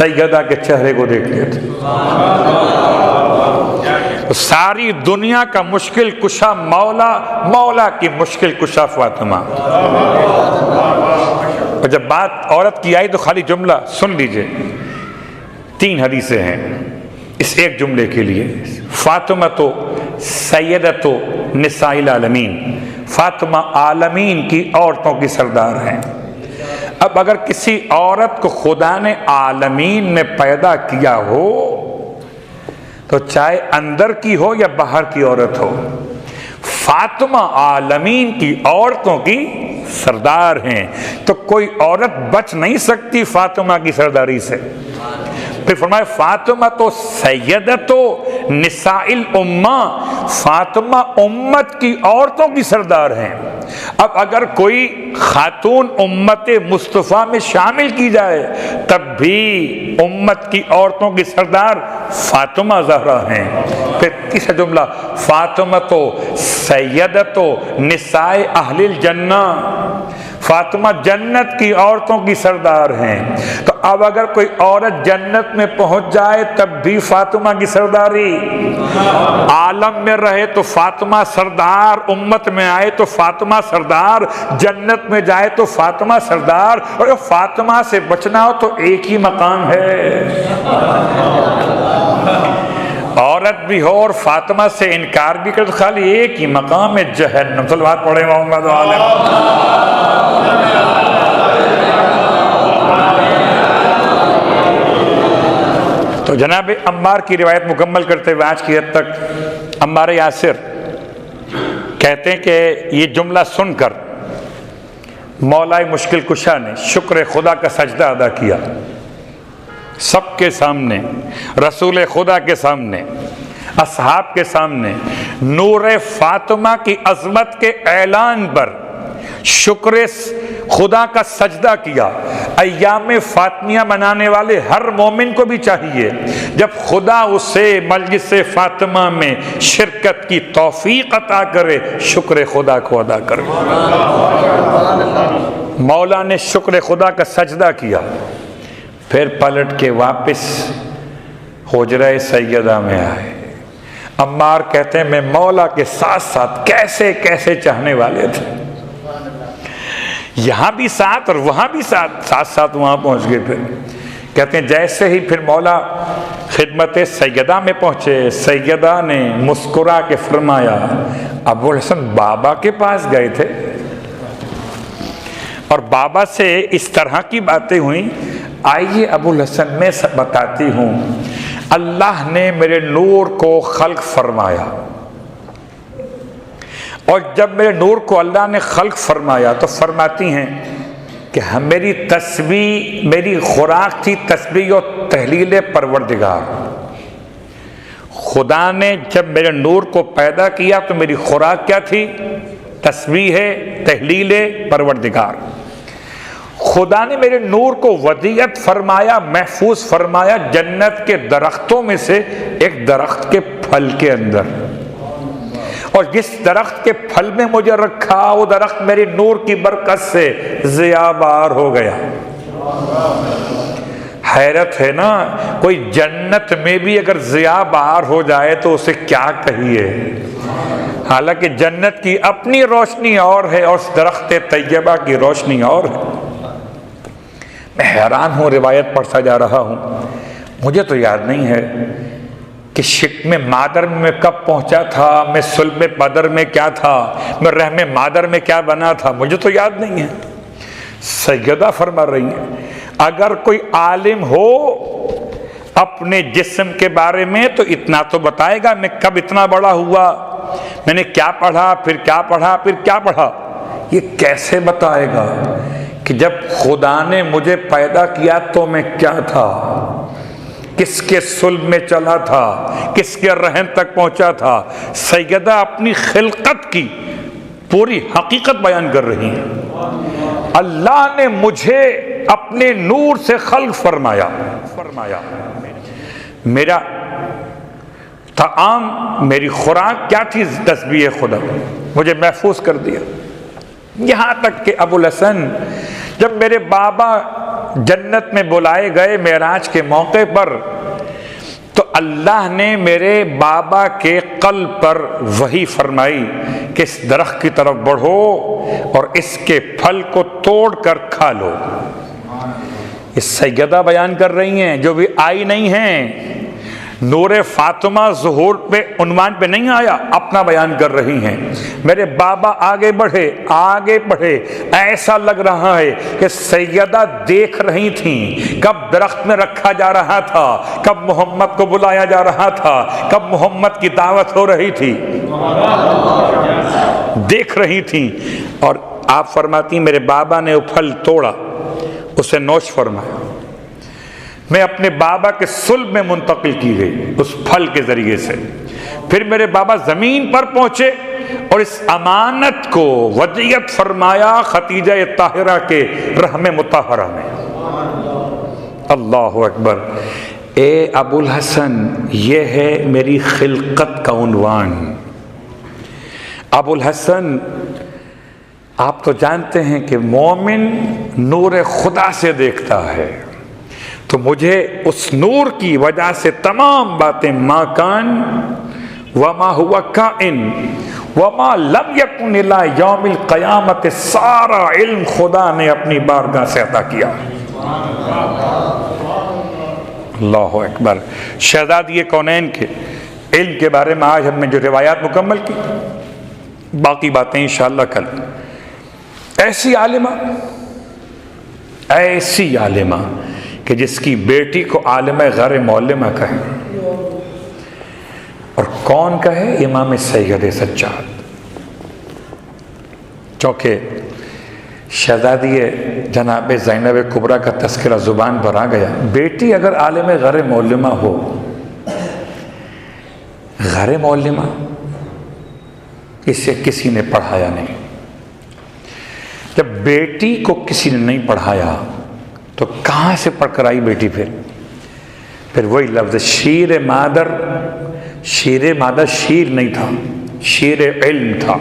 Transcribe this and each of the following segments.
سیدہ کے چہرے کو دیکھ لیتے۔ ساری دنیا کا مشکل کشا مولا، مولا کی مشکل کشا فاطمہ۔ اور جب بات عورت کی آئی تو خالی جملہ سن لیجئے، 3 حدیثیں ہیں اس ایک جملے کے لیے۔ فاطمہ تو سیدۃ نساء العالمین، فاطمہ عالمین کی عورتوں کی سردار ہیں۔ اب اگر کسی عورت کو خدا نے عالمین میں پیدا کیا ہو تو چاہے اندر کی ہو یا باہر کی عورت ہو، فاطمہ عالمین کی عورتوں کی سردار ہیں، تو کوئی عورت بچ نہیں سکتی فاطمہ کی سرداری سے۔ پھر فرمایا فاطمہ تو سیدۃ نساء الامہ، فاطمہ امت کی عورتوں کی سردار ہیں۔ اب اگر کوئی خاتون امت مصطفیٰ میں شامل کی جائے تب بھی امت کی عورتوں کی سردار فاطمہ زہرا ہیں۔ پھر تیسرا جملہ فاطمہ تو سیدۃ نساء اہل الجنہ، فاطمہ جنت کی عورتوں کی سردار ہیں۔ تو اب اگر کوئی عورت جنت میں پہنچ جائے تب بھی فاطمہ کی سرداری، عالم میں رہے تو فاطمہ سردار، امت میں آئے تو فاطمہ سردار، جنت میں جائے تو فاطمہ سردار۔ اور فاطمہ سے بچنا ہو تو ایک ہی مقام ہے، عورت بھی ہو اور فاطمہ سے انکار بھی کرے تو خالی ایک ہی مقام ہے، جہنم۔ صلوات پڑھیں محمد تو جناب عمار کی روایت مکمل کرتے ہوئے آج کی حد تک عمار یاسر کہتے ہیں کہ یہ جملہ سن کر مولا مشکل کشا نے شکر خدا کا سجدہ ادا کیا، سب کے سامنے، رسول خدا کے سامنے، اصحاب کے سامنے، نور فاطمہ کی عظمت کے اعلان پر شکر خدا کا سجدہ کیا۔ ایام فاطمیہ منانے والے ہر مومن کو بھی چاہیے جب خدا اسے مجلس فاطمہ میں شرکت کی توفیق عطا کرے شکر خدا کو ادا کرے۔ مولا نے شکر خدا کا سجدہ کیا، پھر پلٹ کے واپس حجرہ سیدہ میں آئے۔ عمار کہتے ہیں میں مولا کے ساتھ ساتھ کیسے کیسے چاہنے والے تھے، یہاں بھی ساتھ اور وہاں بھی ساتھ، ساتھ ساتھ وہاں پہنچ گئے۔ پھر کہتے ہیں جیسے ہی پھر مولا خدمت سیدہ میں پہنچے، سیدہ نے مسکرا کے فرمایا ابوالحسن بابا کے پاس گئے تھے، اور بابا سے اس طرح کی باتیں ہوئیں۔ آئیے ابوالحسن میں بتاتی ہوں، اللہ نے میرے نور کو خلق فرمایا، اور جب میرے نور کو اللہ نے خلق فرمایا تو فرماتی ہیں کہ میری تسبیح، میری خوراک تھی تسبیح و تحلیل پروردگار۔ خدا نے جب میرے نور کو پیدا کیا تو میری خوراک کیا تھی؟ تسبیح تحلیل پروردگار۔ خدا نے میرے نور کو ودیعت فرمایا، محفوظ فرمایا جنت کے درختوں میں سے ایک درخت کے پھل کے اندر، اور جس درخت کے پھل میں مجھے رکھا وہ درخت میری نور کی برکت سے ضیاء بار ہو گیا۔ حیرت ہے نا، کوئی جنت میں بھی اگر ضیاء بار ہو جائے تو اسے کیا کہیے، حالانکہ جنت کی اپنی روشنی اور ہے اور اس درخت طیبہ کی روشنی اور ہے۔ میں حیران ہوں، روایت پڑھتا جا رہا ہوں، مجھے تو یاد نہیں ہے کہ شکم مادر میں کب پہنچا تھا، میں صلب بدر میں کیا تھا، میں رحم مادر میں کیا بنا تھا، مجھے تو یاد نہیں ہے۔ سیدہ فرما رہی ہیں اگر کوئی عالم ہو اپنے جسم کے بارے میں تو اتنا تو بتائے گا میں کب اتنا بڑا ہوا، میں نے کیا پڑھا، پھر کیا پڑھا، پھر کیا پڑھا۔ یہ کیسے بتائے گا کہ جب خدا نے مجھے پیدا کیا تو میں کیا تھا، کس کے صلب میں چلا تھا، کس کے رحم تک پہنچا تھا۔ سیدہ اپنی خلقت کی پوری حقیقت بیان کر رہی ہیں۔ اللہ نے مجھے اپنے نور سے خلق فرمایا، میرا طعام، میری خوراک کیا تھی؟ تسبیح خدا، مجھے محفوظ کر دیا۔ یہاں تک کہ ابوالحسن جب میرے بابا جنت میں بلائے گئے معراج کے موقع پر، تو اللہ نے میرے بابا کے قلب پر وحی فرمائی کہ اس درخت کی طرف بڑھو اور اس کے پھل کو توڑ کر کھا لو۔ یہ سیدہ بیان کر رہی ہیں، جو بھی آئی نہیں ہیں، نور فاطمہ ظہور پہ عنوان پہ نہیں آیا، اپنا بیان کر رہی ہیں۔ میرے بابا آگے بڑھے، ایسا لگ رہا ہے کہ سیدہ دیکھ رہی تھیں کب درخت میں رکھا جا رہا تھا، کب محمد کو بلایا جا رہا تھا، کب محمد کی دعوت ہو رہی تھی، دیکھ رہی تھیں۔ اور آپ فرماتی میرے بابا نے وہ پھل توڑا، اسے نوش فرمایا، میں اپنے بابا کے صلب میں منتقل کی گئی اس پھل کے ذریعے سے۔ پھر میرے بابا زمین پر پہنچے اور اس امانت کو ودیعت فرمایا خدیجہ طاہرہ کے رحم مطہرہ میں۔ اللہ اکبر۔ اے ابو الحسن، یہ ہے میری خلقت کا عنوان۔ ابو الحسن، آپ تو جانتے ہیں کہ مومن نور خدا سے دیکھتا ہے، تو مجھے اس نور کی وجہ سے تمام باتیں ما کان وما ہوا کائن وما لم یکن الی یوم القیامت، سارا علم خدا نے اپنی بارگاہ سے عطا کیا۔ اللہ اکبر۔ شہزادی کونین کے علم کے بارے میں آج ہم نے جو روایات مکمل کی، باقی باتیں انشاءاللہ کل۔ ایسی عالمہ کہ جس کی بیٹی کو عالمہ غیر معلمہ کہے، اور کون کہے؟ امام سید سجاد۔ چونکہ شہزادی جناب زینب کبریٰ کا تذکرہ زبان پر آ گیا، بیٹی اگر عالم غیر معلمہ ہو، غیر معلمہ اسے کسی نے پڑھایا نہیں، جب بیٹی کو کسی نے نہیں پڑھایا تو کہاں سے پڑھ کر آئی بیٹی؟ پھر وہی لفظ شیر مادر شیر نہیں تھا، شیر علم تھا۔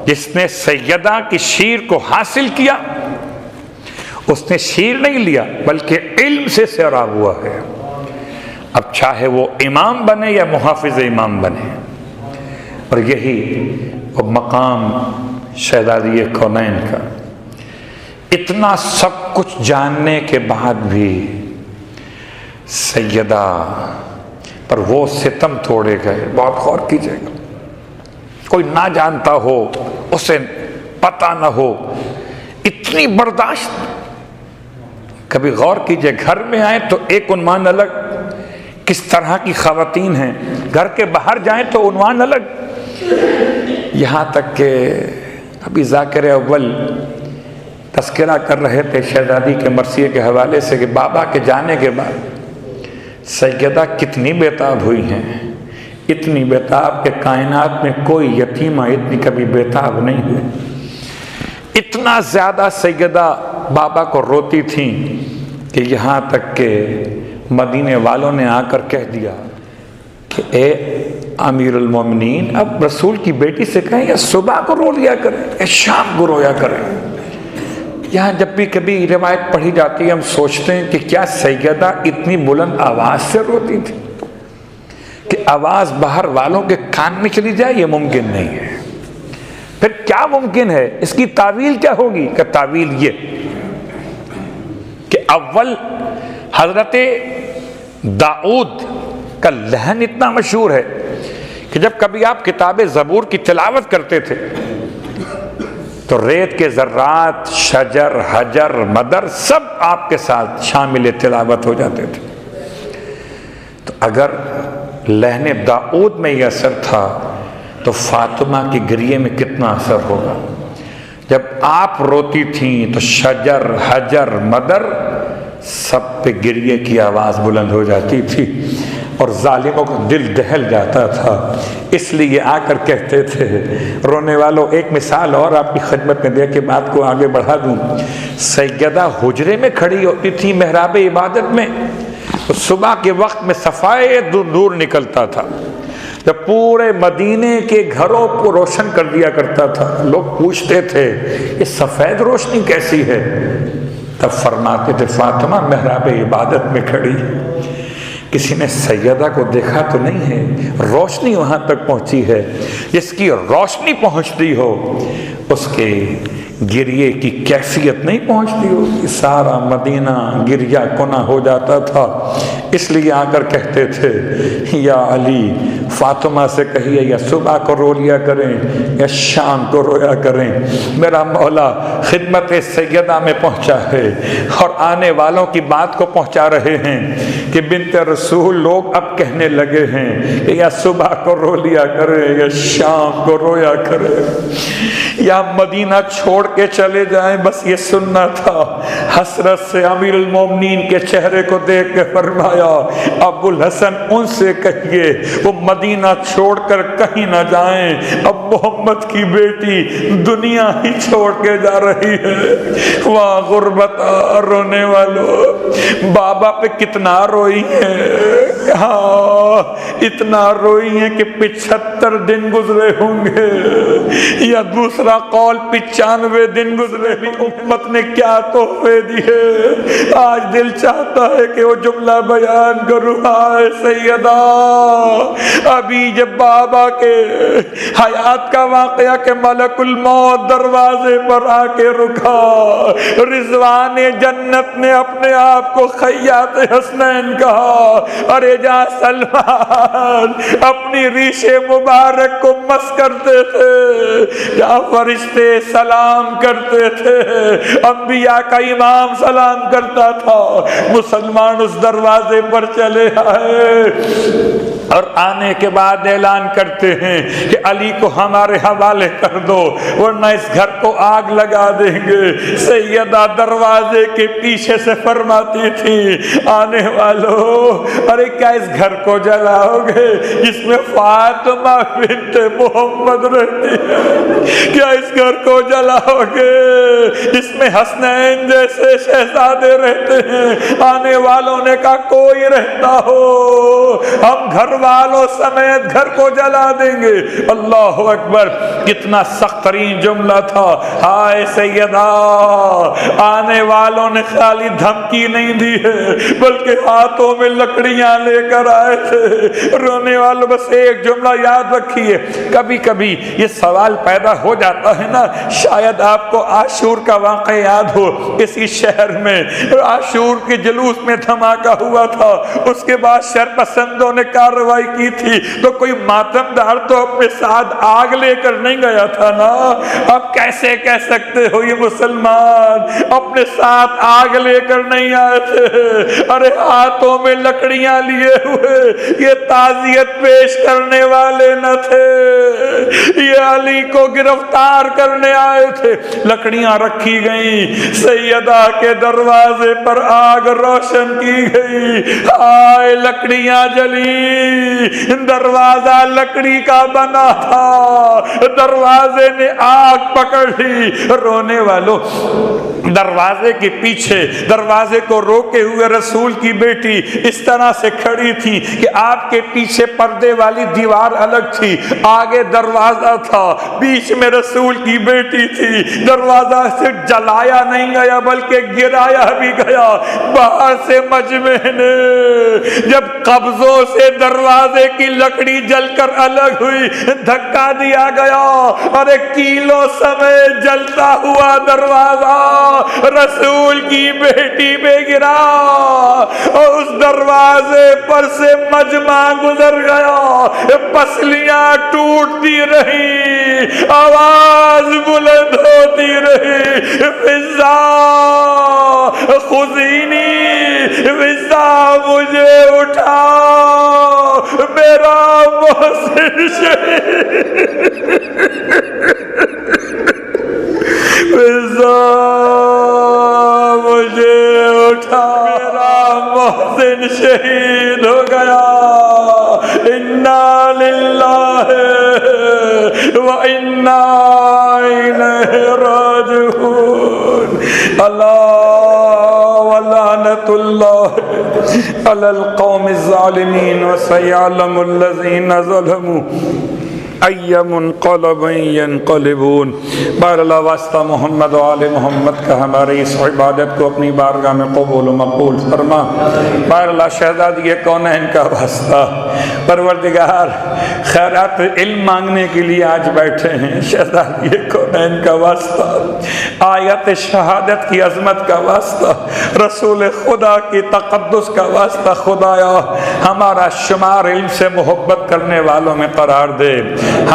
جس نے سیدہ کی شیر کو حاصل کیا، اس نے شیر نہیں لیا بلکہ علم سے سیراب ہوا ہے۔ اب چاہے وہ امام بنے یا محافظ امام بنے، اور یہی وہ مقام شہزادی کونین کا۔ اتنا سب کچھ جاننے کے بعد بھی سیدہ پر وہ ستم توڑے گئے۔ بہت غور کیجئے گا، کوئی نہ جانتا ہو، اسے پتہ نہ ہو، اتنی برداشت۔ کبھی غور کیجئے، گھر میں آئیں تو ایک عنوان الگ، کس طرح کی خواتین ہیں، گھر کے باہر جائیں تو عنوان الگ۔ یہاں تک کہ ابھی ذاکر اول تذکرہ کر رہے تھے شہزادی کے مرثیے کے حوالے سے کہ بابا کے جانے کے بعد سیدہ کتنی بیتاب ہوئی ہیں، اتنی بیتاب کہ کائنات میں کوئی یتیمہ اتنی کبھی بیتاب نہیں ہوئی۔ اتنا زیادہ سیدہ بابا کو روتی تھیں کہ یہاں تک کہ مدینے والوں نے آ کر کہہ دیا کہ اے امیر المومنین، اب رسول کی بیٹی سے کہیں یا صبح کو رو لیا کریں یا شام کو رویا کریں۔ یہاں جب بھی کبھی روایت پڑھی جاتی ہے ہم سوچتے ہیں کہ کیا سیدہ اتنی بلند آواز سے روتی تھی کہ آواز باہر والوں کے کان میں چلی جائے؟ یہ ممکن نہیں ہے۔ پھر کیا ممکن ہے؟ اس کی تعویل کیا ہوگی؟ کہ تعویل یہ کہ اول حضرت داؤد کا لحن اتنا مشہور ہے کہ جب کبھی آپ کتاب زبور کی تلاوت کرتے تھے تو ریت کے ذرات، شجر، حجر، مدر سب آپ کے ساتھ شامل تلاوت ہو جاتے تھے۔ تو اگر لحن داؤد میں یہ اثر تھا تو فاطمہ کی گریے میں کتنا اثر ہوگا؟ جب آپ روتی تھیں تو شجر، حجر، مدر سب پہ گریے کی آواز بلند ہو جاتی تھی اور ظالموں کا دل دہل جاتا تھا۔ اس لیے آ کر کہتے تھے، رونے والوں ایک مثال اور آپ کی خدمت میں دے کے بات کو آگے بڑھا دوں۔ سیدہ حجرے میں کھڑی ہوتی تھی محراب عبادت میں، تو صبح کے وقت میں سفید نور نکلتا تھا، جب پورے مدینے کے گھروں کو روشن کر دیا کرتا تھا۔ لوگ پوچھتے تھے یہ سفید روشنی کیسی ہے؟ تب فرماتے تھے فاطمہ محراب عبادت میں کھڑی، کسی نے سیدہ کو دیکھا تو نہیں ہے، روشنی وہاں تک پہنچی ہے، جس کی روشنی پہنچتی ہو اس کے گریے کی کیفیت نہیں پہنچتی ہو، سارا مدینہ گریہ کنا ہو جاتا تھا۔ اس لیے آ کر کہتے تھے یا علی فاطمہ سے کہیے یا صبح کو رو لیا کریں یا شام کو رویا کریں، میرا مولا خدمت سیدہ میں پہنچا ہے اور آنے والوں کی بات کو پہنچا رہے ہیں کہ بنت رسول لوگ اب کہنے لگے ہیں کہ یا صبح کو رو لیا کریں یا شام کو رویا کریں، یا مدینہ چھوڑ کے چلے جائیں، بس یہ سننا تھا۔ حسرت سے امیر المومنین کے چہرے کو دیکھ کے فرمایا ابو الحسن ان سے کہیے وہ مدینہ چھوڑ کر کہیں نہ جائیں، اب محمد کی بیٹی دنیا ہی چھوڑ کے جا رہی ہے۔ وہاں غربت رونے والوں بابا پہ کتنا روئی ہے، ہاں اتنا روئی ہے کہ 75 دن گزرے ہوں گے، یا دوسرا قول 95 دن گزرے۔ امت نے کیا تحفے دیے، آج دل چاہتا ہے کہ وہ جملہ بیان کروں۔ آئے سیدہ ابھی جب بابا کے حیات کا واقعہ کہ ملک الموت دروازے پر آ کے رکا، رضوان جنت نے اپنے آپ کو خیاط حسنین کہا، ارے جا سلمان اپنی ریش مبارک کو مس کرتے تھے، جا فرشتے سلام کرتے تھے، انبیاء کا امام سلام کرتا تھا، مسلمان اس دروازے پر چلے آئے اور آنے کے بعد اعلان کرتے ہیں کہ علی کو ہمارے حوالے کر دو ورنہ اس گھر کو آگ لگا دیں گے۔ سیدہ دروازے کے پیچھے سے فرماتی تھی آنے والوں ارے کیا اس گھر کو جلاؤ گے جس میں فاطمہ بنت محمد رہتی ہے؟ کیا اس گھر کو جلاؤ گے جس میں حسنین جیسے شہزادے رہتے ہیں؟ آنے والوں نے کہا کوئی رہتا ہو ہم گھر والوں سمیت گھر کو جلا دیں گے۔ اللہ اکبر، کتنا سخت ترین جملہ تھا۔ ہائے سیدہ، آنے والوں نے خالی دھمکی نہیں دی ہے بلکہ ہاتھوں میں لکڑیاں لے کر آئے تھے۔ رونے والوں بس ایک جملہ یاد رکھیے، کبھی کبھی یہ سوال پیدا ہو جاتا ہے نا، شاید آپ کو عاشور کا واقعہ یاد ہو، کسی شہر میں عاشور کے جلوس میں دھماکہ ہوا تھا، اس کے بعد شرپسندوں نے کارروائی کی تھی تو کوئی ماتم دار تو اپنے ساتھ آگ لے کر نہیں گیا تھا نا۔ اب کیسے کہہ سکتے ہو یہ مسلمان اپنے ساتھ آگ لے کر نہیں آئے تھے؟ ارے ہاتھوں میں لکڑیاں لیے ہوئے یہ تعزیت پیش کرنے والے نہ تھے، یہ علی کو گرفتار کرنے آئے تھے۔ لکڑیاں رکھی گئیں، سیدہ کے دروازے پر آگ روشن کی گئی، آئے لکڑیاں جلی، دروازہ لکڑی کا بنا تھا، دروازے نے آگ پکڑ لی۔ رونے والوں دروازے کے پیچھے دروازے کو روکے ہوئے رسول کی بیٹی اس طرح سے کھڑی تھی کہ آپ کے پیچھے پردے والی دیوار الگ تھی، آگے دروازہ تھا، بیچ میں رسول کی بیٹی تھی۔ دروازہ سے جلایا نہیں گیا بلکہ گرایا بھی گیا۔ باہر سے مجمع نے جب قبضوں سے دروازے کی لکڑی جل کر الگ ہوئی، دھکا دیا گیا اور ایک کیلو سمیت جلتا ہوا دروازہ رسول کی بیٹی پہ گرا اور اس دروازے پر سے مجمع گزر گیا، پسلیاں ٹوٹتی رہی، آواز بلند ہوتی رہی، فضا خذینی، فضا مجھے اٹھا، میرا محسن شہید، فضا مجھے اٹھا، میرا محسن شہید ہو گیا۔ انا للہ و انا الیہ راجعون۔ اللہ ولعنت اللہ علی القوم الظالمین وسیعلم الذین ظلموا ای منقلب ینقلبون۔ بار اللہ واسطہ محمد و آل محمد کا ہماری اس عبادت کو اپنی بارگاہ میں قبول و مقبول فرما۔ بار اللہ شہزادی کونین کا واسطہ پروردگار خیرات علم مانگنے کے لیے آج بیٹھے ہیں، شہزادی کونین کا واسطہ، آیت شہادت کی عظمت کا واسطہ، رسول خدا کی تقدس کا واسطہ، خدایا ہمارا شمار علم سے محبت کرنے والوں میں قرار دے،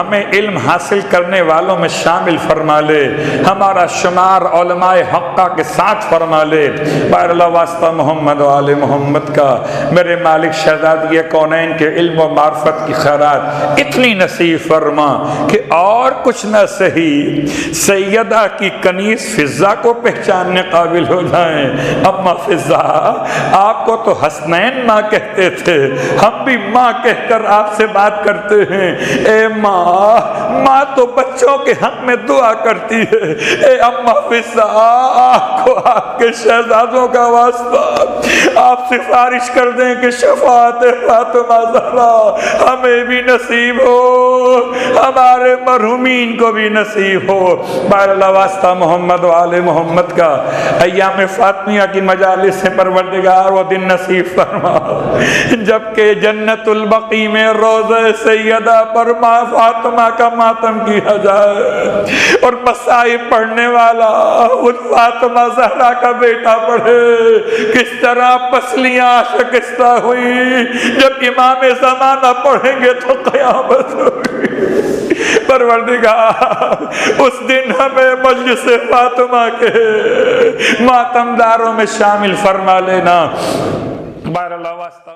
ہمیں علم حاصل کرنے والوں میں شامل فرما لے، ہمارا شمار علماء حقہ کے ساتھ فرما لے۔ بار اللہ واسطہ محمد و آل محمد کا میرے مالک شہزادی کونین کے علم و معرفت کی خیرات اتنی نصیب فرما کہ اور کچھ نہ سہی سیدہ کی کنیز فضہ کو پہچاننے قابل ہو جائیں۔ اما فضہ آپ کو تو حسنین ماں کہتے تھے، ہم بھی ماں کہہ کر آپ سے بات کرتے ہیں۔ اے ماں تو بچوں کے حق میں دعا کرتی ہے۔ اے اما فضہ آپ کو آپ کے شہزادوں کا واسطہ آپ سفارش کر دیں کہ شفاعت فاطمہ زہرا ہمیں بھی نصیب ہو، ہمارے مرحومین کو بھی نصیب ہو۔ بار اللہ واسطہ محمد و آل محمد کا ایام فاطمیہ کی مجالس سے پروردگار وہ دن نصیب فرما جبکہ جنت البقیع میں روضہ سیدہ پر ماں فاطمہ کا ماتم کیا جائے اور مصائب پڑھنے والا اس فاطمہ زہرا کا بیٹا پڑھے۔ کس طرح پسلیاں شکستہ ہوئی، جب امام زمانہ پڑھیں گے تو قیامت ہوگی۔ پروردگار اس دن ہمیں مجلس فاطمہ کے ماتم داروں میں شامل فرما لینا۔ بار اللہ واسطہ